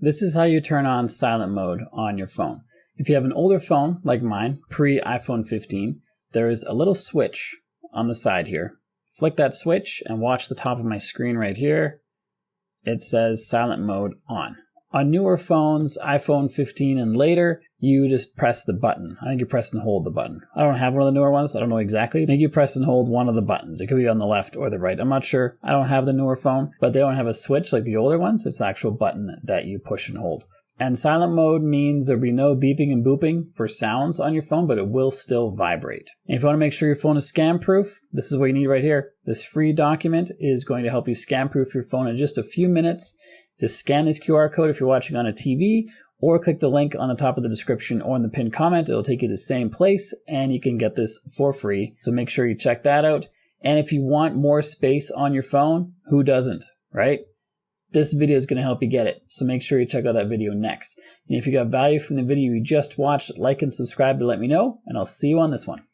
This is how you turn on silent mode on your phone. If you have an older phone like mine, pre-iPhone 15, there is a little switch on the side here. Flick that switch and watch the top of my screen right here. It says silent mode on. On newer phones, iPhone 15 and later, you just press the button. I think you press and hold the button. I don't have one of the newer ones. I don't know exactly. I think you press and hold one of the buttons. It could be on the left or the right. I'm not sure. I don't have the newer phone, but they don't have a switch like the older ones. It's the actual button that you push and hold. And silent mode means there'll be no beeping and booping for sounds on your phone, but it will still vibrate. And if you want to make sure your phone is scam proof, this is what you need right here. This free document is going to help you scam proof your phone in just a few minutes. Just scan this QR code if you're watching on a TV, or click the link on the top of the description or in the pinned comment. It'll take you to the same place and you can get this for free. So make sure you check that out. And if you want more space on your phone, who doesn't, right? This video is going to help you get it. So make sure you check out that video next. And if you got value from the video you just watched, like and subscribe to let me know, and I'll see you on this one.